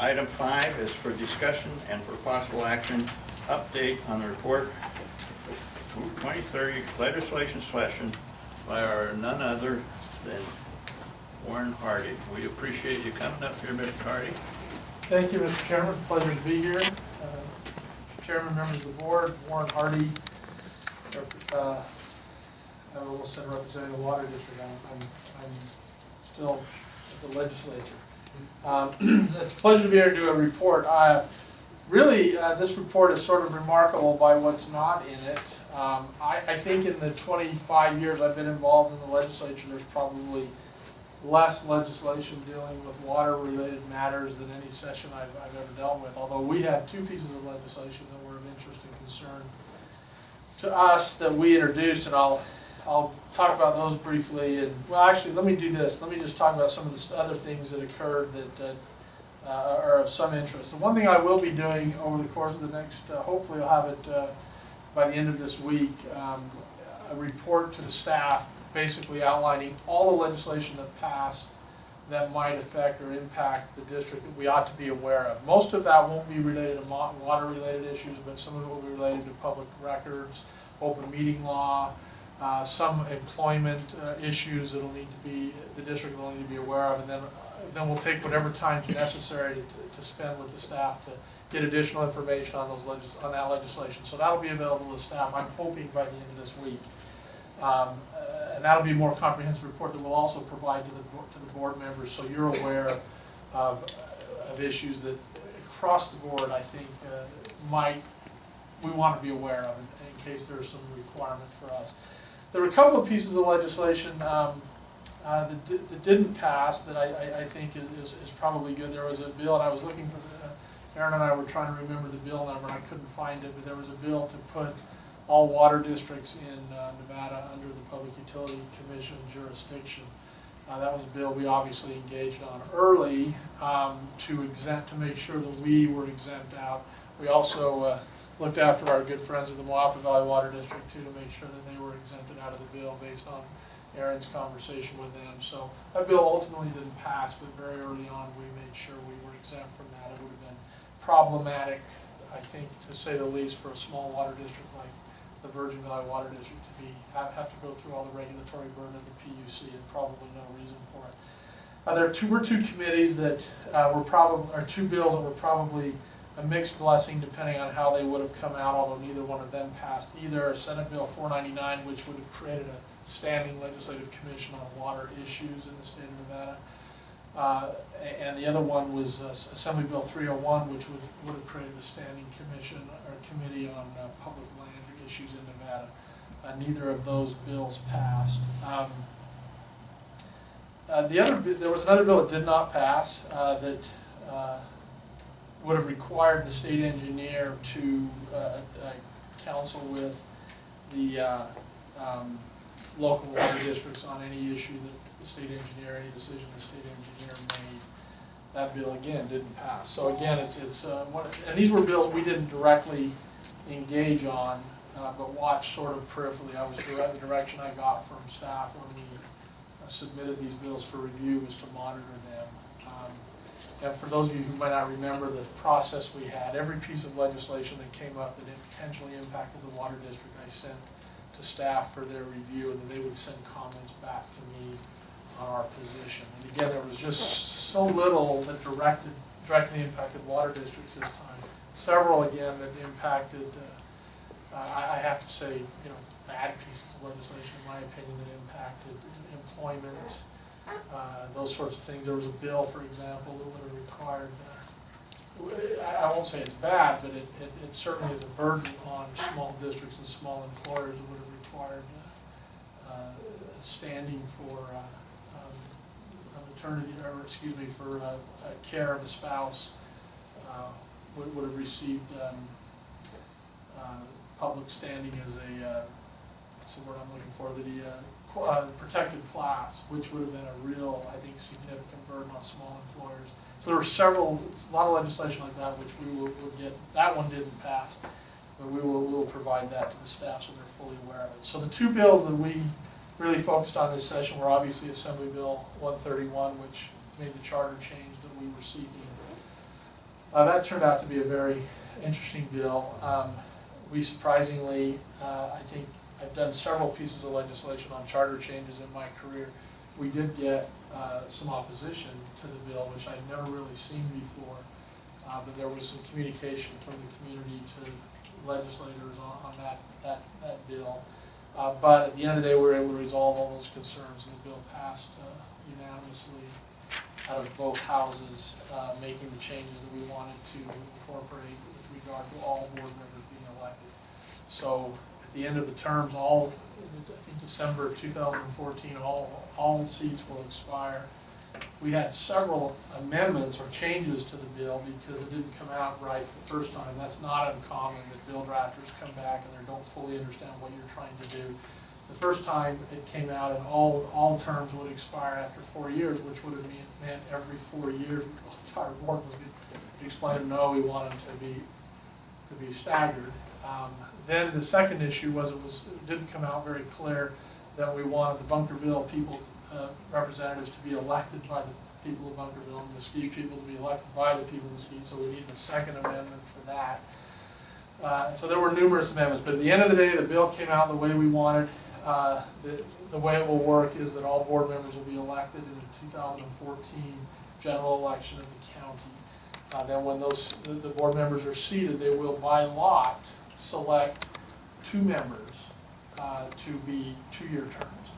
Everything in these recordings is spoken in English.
Item 5 is for discussion and for possible action, update on the report 2030 legislation session by our none other than Warren Hardy. We appreciate you coming up here, Mr. Hardy. Thank you, Mr. Chairman. Pleasure to be here. Chairman, members of the board, Warren Hardy, I almost said representing the Water District. I'm still at the legislature. It's a pleasure to be here to do a report. Really, this report is sort of remarkable by what's not in it. I think in the 25 years I've been involved in the legislature, there's probably less legislation dealing with water-related matters than any session I've ever dealt with, although we had two pieces of legislation that were of interest and concern to us that we introduced, and I'll talk about those briefly. And well, actually, let me do this. Let me just talk about some of the other things that occurred that are of some interest. The one thing I will be doing over the course of the next, hopefully I'll have it by the end of this week, a report to the staff basically outlining all the legislation that passed that might affect or impact the district that we ought to be aware of. Most of that won't be related to water-related issues, but some of it will be related to public records, open meeting law, some employment issues that'll need to be, the district will need to be aware of, and then we'll take whatever time's necessary to spend with the staff to get additional information on those on that legislation. So that'll be available to the staff, I'm hoping, by the end of this week. And that'll be a more comprehensive report that we'll also provide to the board members, so you're aware of issues that across the board I think we want to be aware of in case there's some requirement for us. There were a couple of pieces of legislation that didn't pass that I think is probably good. There was a bill, and I was looking for Aaron and I were trying to remember the bill number, and I couldn't find it, but there was a bill to put all water districts in Nevada under the Public Utility Commission jurisdiction. That was a bill we obviously engaged on early to make sure that we were exempt out. We also looked after our good friends of the Moapa Valley Water District too, to make sure that they were exempted out of the bill based on Aaron's conversation with them. So that bill ultimately didn't pass, but very early on we made sure we were exempt from that. It would have been problematic, I think, to say the least, for a small water district like the Virgin Valley Water District to have to go through all the regulatory burden of the PUC, and probably no reason for it. There were two committees that were probably, or two bills that were probably a mixed blessing depending on how they would have come out, although neither one of them passed. Either Senate Bill 499, which would have created a standing legislative commission on water issues in the state of Nevada, and the other one was Assembly Bill 301, which would have created a standing commission or committee on public land issues in Nevada. Neither of those bills passed. There was another bill that did not pass that would have required the state engineer to counsel with the local water districts on any issue that the state engineer, any decision the state engineer made. That bill again didn't pass. So again, and these were bills we didn't directly engage on, but watched sort of peripherally. The direction I got from staff when we submitted these bills for review was to monitor them. And for those of you who might not remember the process we had, every piece of legislation that came up that potentially impacted the water district, I sent to staff for their review, and they would send comments back to me on our position. And again, there was just so little that directly impacted water districts this time. Several, again, that impacted, I have to say, bad pieces of legislation, in my opinion, that impacted employment, those sorts of things. There was a bill, for example, that would have required, I won't say it's bad, but it certainly is a burden on small districts and small employers. It would have required standing for maternity, or excuse me, for care of a spouse, would have received public standing as a, what's the word I'm looking for, the protected class, which would have been a real, I think, significant burden on small employers. So there were a lot of legislation like that which we will get. That one didn't pass, but we'll provide that to the staff so they're fully aware of it. So the two bills that we really focused on this session were obviously Assembly Bill 131, which made the charter change that we were seeking, That turned out to be a very interesting bill. We surprisingly, I think I've done several pieces of legislation on charter changes in my career. We did get some opposition to the bill, which I'd never really seen before. But there was some communication from the community to legislators on that bill. But at the end of the day, we were able to resolve all those concerns, and the bill passed unanimously out of both houses, making the changes that we wanted to incorporate with regard to all board members being elected. So at the end of the terms, I think December of 2014, all seats will expire. We had several amendments or changes to the bill because it didn't come out right the first time. That's not uncommon that bill drafters come back and they don't fully understand what you're trying to do. The first time it came out and all terms would expire after 4 years, which would have meant every 4 years the entire board was going to explain, no, we want them to be staggered. Then the second issue was it didn't come out very clear that we wanted the Bunkerville people, representatives to be elected by the people of Bunkerville and the Mesquite people to be elected by the people of Mesquite, so we needed a second amendment for that. So there were numerous amendments, but at the end of the day, the bill came out the way we wanted. The way it will work is that all board members will be elected in the 2014 general election of the county. Then when the board members are seated, they will by lot select 2 members to be 2-year terms,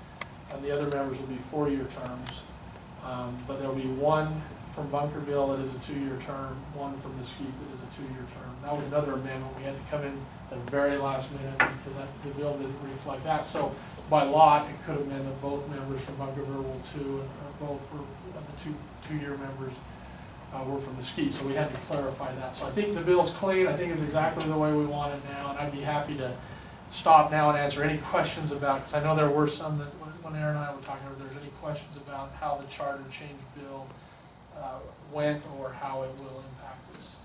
and the other members will be 4-year terms. But there'll be one from Bunkerville that is a 2-year term, one from Mesquite that is a 2-year term. That was another amendment. We had to come in at the very last minute because the bill didn't reflect that. So by lot, it could have been that both members from Bunkerville were 2, and both were the 2-year members were from Mesquite. So we had to clarify that. So I think the bill's clean. I think it's exactly the way we want it now, and I'd be happy to stop now and answer any questions about, because I know there were some that when Aaron and I were talking, if there's any questions about how the charter change bill went or how it will impact us.